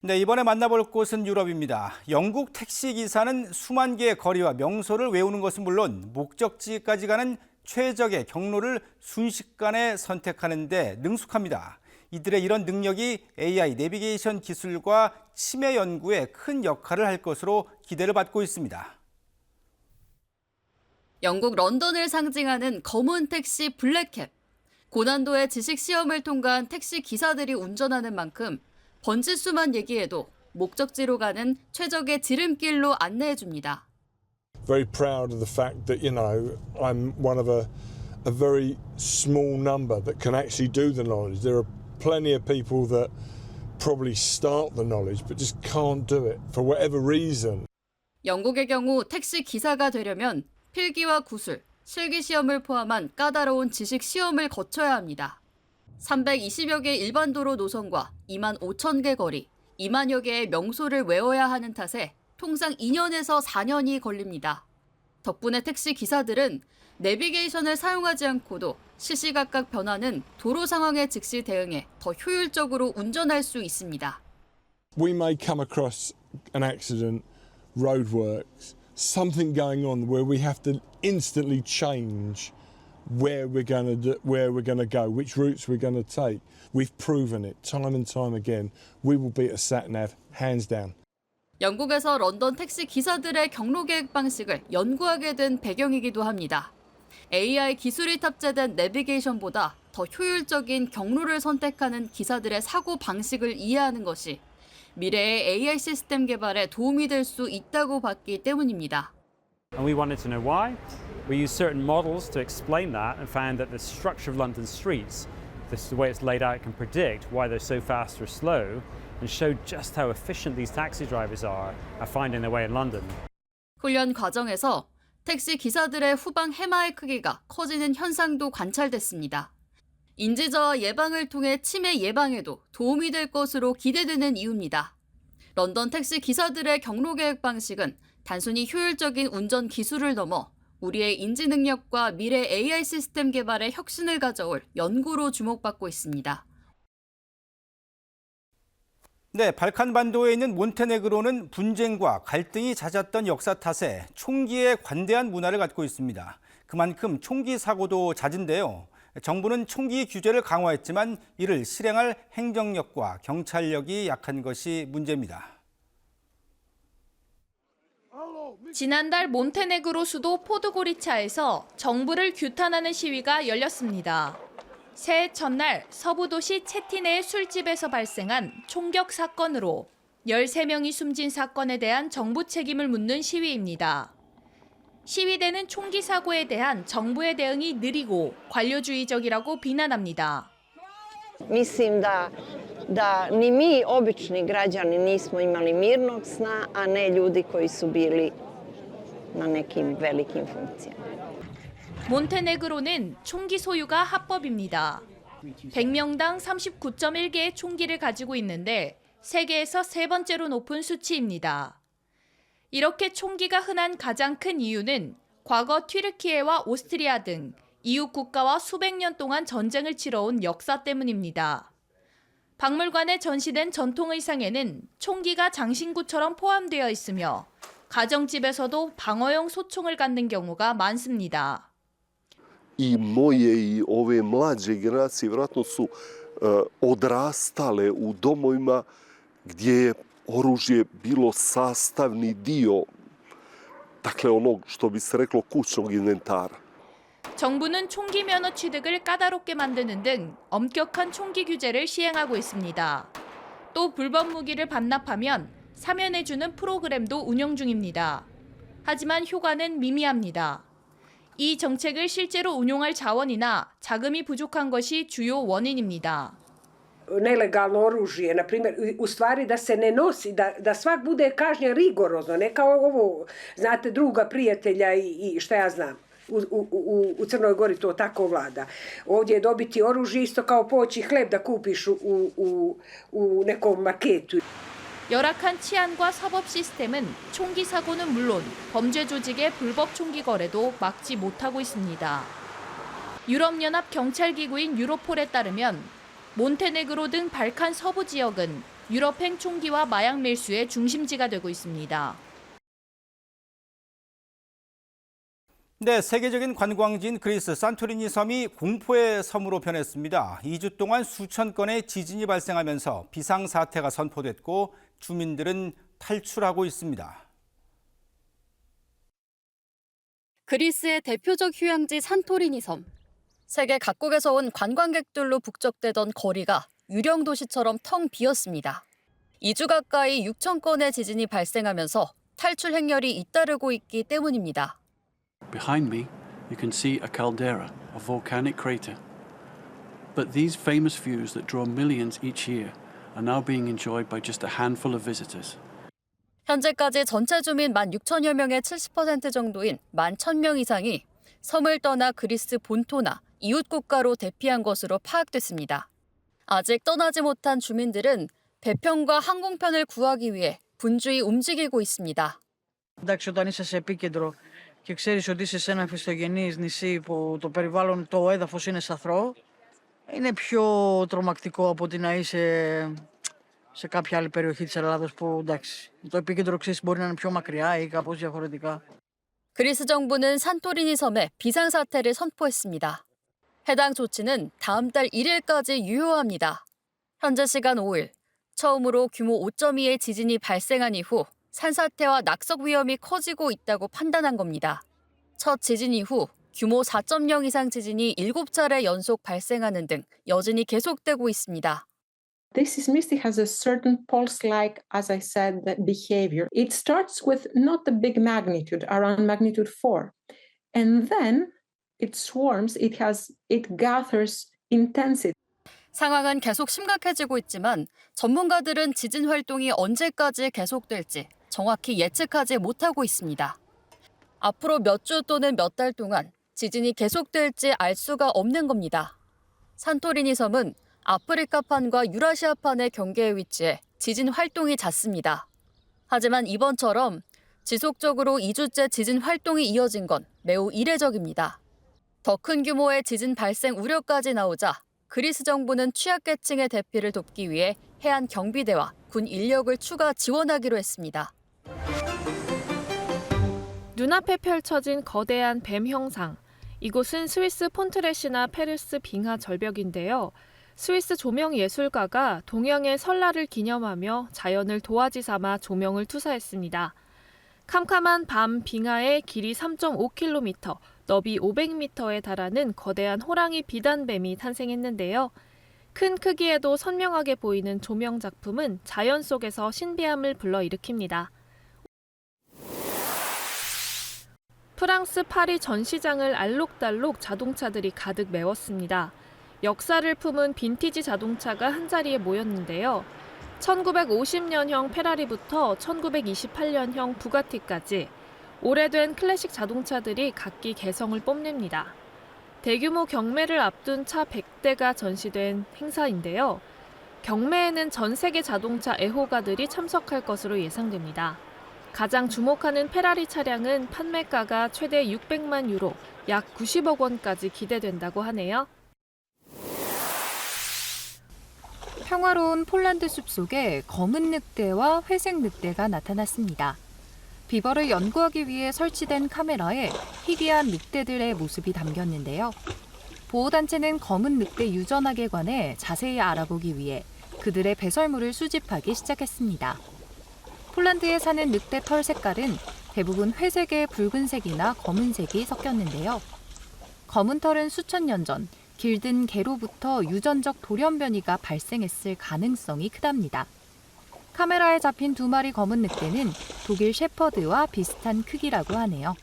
네, 이번에 만나볼 곳은 유럽입니다. 영국 택시기사는 수만 개의 거리와 명소를 외우는 것은 물론 목적지까지 가는 최적의 경로를 순식간에 선택하는 데 능숙합니다. 이들의 이런 능력이 AI 내비게이션 기술과 치매 연구에 큰 역할을 할 것으로 기대를 받고 있습니다. 영국 런던을 상징하는 검은 택시 블랙캡. 고난도의 지식 시험을 통과한 택시 기사들이 운전하는 만큼 번지수만 얘기해도 목적지로 가는 최적의 지름길로 안내해 줍니다. Very proud of the fact that, I'm one of a very small number that can actually do the knowledge. There are plenty of people that probably start the knowledge but just can't do it for whatever reason. 영국의 경우 택시 기사가 되려면 필기와 구술, 실기 시험을 포함한 까다로운 지식 시험을 거쳐야 합니다. 320여 개 일반 도로 노선과 2만 5천 개 거리, 2만여 개의 명소를 외워야 하는 탓에 통상 2년에서 4년이 걸립니다. 덕분에 택시 기사들은 내비게이션을 사용하지 않고도 시시각각 변하는 도로 상황에 즉시 대응해 더 효율적으로 운전할 수 있습니다. We may come across an accident, roadworks, something going on where we have to instantly change where we're going to go, which routes we're going to take. We've proven it time and time again. We will beat a sat-nav, hands down. 영국에서 런던 택시 기사들의 경로 계획 방식을 연구하게 된 배경이기도 합니다. AI 기술이 탑재된 내비게이션보다 더 효율적인 경로를 선택하는 기사들의 사고 방식을 이해하는 것이 미래의 AI 시스템 개발에 도움이 될 수 있다고 봤기 때문입니다. And we wanted to know why. We used certain models to explain that and found that the structure of London streets, the way it's laid out, can predict why they're so fast or slow and showed just how efficient these taxi drivers are at finding their way in London. 훈련 과정에서 택시 기사들의 후방 해마의 크기가 커지는 현상도 관찰됐습니다. 인지저하 예방을 통해 치매 예방에도 도움이 될 것으로 기대되는 이유입니다. 런던 택시 기사들의 경로 계획 방식은 단순히 효율적인 운전 기술을 넘어 우리의 인지 능력과 미래 AI 시스템 개발에 혁신을 가져올 연구로 주목받고 있습니다. 네, 발칸반도에 있는 몬테네그로는 분쟁과 갈등이 잦았던 역사 탓에 총기에 관대한 문화를 갖고 있습니다. 그만큼 총기 사고도 잦은데요. 정부는 총기 규제를 강화했지만 이를 실행할 행정력과 경찰력이 약한 것이 문제입니다. 지난달 몬테네그로 수도 포드고리차에서 정부를 규탄하는 시위가 열렸습니다. 새해 첫날 서부 도시 체티네의 술집에서 발생한 총격 사건으로 13명이 숨진 사건에 대한 정부 책임을 묻는 시위입니다. 시위대는 총기 사고에 대한 정부의 대응이 느리고 관료주의적이라고 비난합니다. Mislim da ni mi, obični građani, nismo imali mirnog sna, a ne ljudi koji su bili na nekim velikim funkcijama. 몬테네그로는 총기 소유가 합법입니다. 100명당 39.1개의 총기를 가지고 있는데 세계에서 세 번째로 높은 수치입니다. 이렇게 총기가 흔한 가장 큰 이유는 과거 튀르키예와 오스트리아 등 이웃 국가와 수백 년 동안 전쟁을 치러온 역사 때문입니다. 박물관에 전시된 전통 의상에는 총기가 장신구처럼 포함되어 있으며 가정집에서도 방어용 소총을 갖는 경우가 많습니다. I moje I ove mlađe generacije vjerojatno su odrastale u domovima gdje je oružje bilo sastavni dio, dakle onog što bi se reklo kućnog inventara. 정부는 총기 면허 취득을 까다롭게 만드는 등 엄격한 총기 규제를 시행하고 있습니다. 또 불법 무기를 반납하면 사면해주는 프로그램도 운영 중입니다. 하지만 효과는 미미합니다. 이 정책을 실제로 운용할 자원이나 자금이 부족한 것이 주요 원인입니다. Nelegalno oružje, na primjer, u stvari da se ne nosi, da svak bude kažnjen rigorozno, ne kao ovo, znate, druga prijatelja i šta ja znam. U Crnoj Gori to tako vlada. Ovdje je dobiti oružje isto kao poći hleb da kupiš u nekom marketu. 열악한 치안과 사법 시스템은 총기 사고는 물론 범죄 조직의 불법 총기 거래도 막지 못하고 있습니다. 유럽연합 경찰기구인 유로폴에 따르면 몬테네그로 등 발칸 서부 지역은 유럽행 총기와 마약 밀수의 중심지가 되고 있습니다. 네, 세계적인 관광지인 그리스 산토리니 섬이 공포의 섬으로 변했습니다. 2주 동안 수천 건의 지진이 발생하면서 비상사태가 선포됐고 주민들은 탈출하고 있습니다. 그리스의 대표적 휴양지 산토리니 섬. 세계 각국에서 온 관광객들로 북적대던 거리가 유령 도시처럼 텅 비었습니다. 2주 가까이 6천 건의 지진이 발생하면서 탈출 행렬이 잇따르고 있기 때문입니다. Behind me, you can see a caldera, a volcanic crater. But these famous views that draw millions each year are now being enjoyed by just a handful of visitors. 현재까지 전체 주민 16,000여 명의 70% 정도인 11,000명 이상이 섬을 떠나 그리스 본토나 이웃 국가로 대피한 것으로 파악됐습니다. 아직 떠나지 못한 주민들은 배편과 항공편을 구하기 위해 분주히 움직이고 있습니다. Εντάξει, όταν είσαι σε επίκεντρο και ξέρεις ότι είσαι σε ένα φυστογενής νησί που το περιβάλλον, το έδαφος είναι σαθρό, είναι πιο τρομακτικό από ότι να είσαι σε κάποια άλλη περιοχή της Ελλάδος που εντάξει, το επίκεντρο ξέρεις μπορεί να είναι πιο μακριά ή κάπως διαφορετικά. 그리스 정부는 산토리니 섬에 비상사태를 선포했습니다. 해당 조치는 다음 달 1일까지 유효합니다. 현재 시간 5일, 처음으로 규모 5.2의 지진이 발생한 이후 산사태와 낙석 위험이 커지고 있다고 판단한 겁니다. 첫 지진 이후 규모 4.0 이상 지진이 7차례 연속 발생하는 등 여진이 계속되고 있습니다. This seismicity has a certain pulse-like, as I said, behavior. It starts with not a big magnitude, around magnitude 4. And then it swarms, it gathers intensity. 상황은 계속 심각해지고 있지만 전문가들은 지진 활동이 언제까지 계속될지 정확히 예측하지 못하고 있습니다. 앞으로 몇 주 또는 몇 달 동안 지진이 계속될지 알 수가 없는 겁니다. 산토리니 섬은 아프리카판과 유라시아판의 경계에 위치해 지진 활동이 잦습니다. 하지만 이번처럼 지속적으로 2주째 지진 활동이 이어진 건 매우 이례적입니다. 더 큰 규모의 지진 발생 우려까지 나오자 그리스 정부는 취약계층의 대피를 돕기 위해 해안 경비대와 군 인력을 추가 지원하기로 했습니다. 눈앞에 펼쳐진 거대한 뱀 형상. 이곳은 스위스 폰트레시나 페르스 빙하 절벽인데요. 스위스 조명 예술가가 동양의 설날을 기념하며 자연을 도화지 삼아 조명을 투사했습니다. 캄캄한 밤 빙하의 길이 3.5km, 너비 500m에 달하는 거대한 호랑이 비단뱀이 탄생했는데요. 큰 크기에도 선명하게 보이는 조명 작품은 자연 속에서 신비함을 불러일으킵니다. 프랑스 파리 전시장을 알록달록 자동차들이 가득 메웠습니다. 역사를 품은 빈티지 자동차가 한자리에 모였는데요. 1950년형 페라리부터 1928년형 부가티까지 오래된 클래식 자동차들이 각기 개성을 뽐냅니다. 대규모 경매를 앞둔 차 100대가 전시된 행사인데요. 경매에는 전 세계 자동차 애호가들이 참석할 것으로 예상됩니다. 가장 주목하는 페라리 차량은 판매가가 최대 600만 유로, 약 90억 원까지 기대된다고 하네요. 평화로운 폴란드 숲속에 검은 늑대와 회색 늑대가 나타났습니다. 비버를 연구하기 위해 설치된 카메라에 희귀한 늑대들의 모습이 담겼는데요. 보호단체는 검은 늑대 유전학에 관해 자세히 알아보기 위해 그들의 배설물을 수집하기 시작했습니다. 폴란드에 사는 늑대 털 색깔은 대부분 회색에 붉은색이나 검은색이 섞였는데요. 검은 털은 수천 년 전 길든 개로부터 유전적 돌연변이가 발생했을 가능성이 크답니다. 카메라에 잡힌 2마리 검은 늑대는 독일 셰퍼드와 비슷한 크기라고 하네요.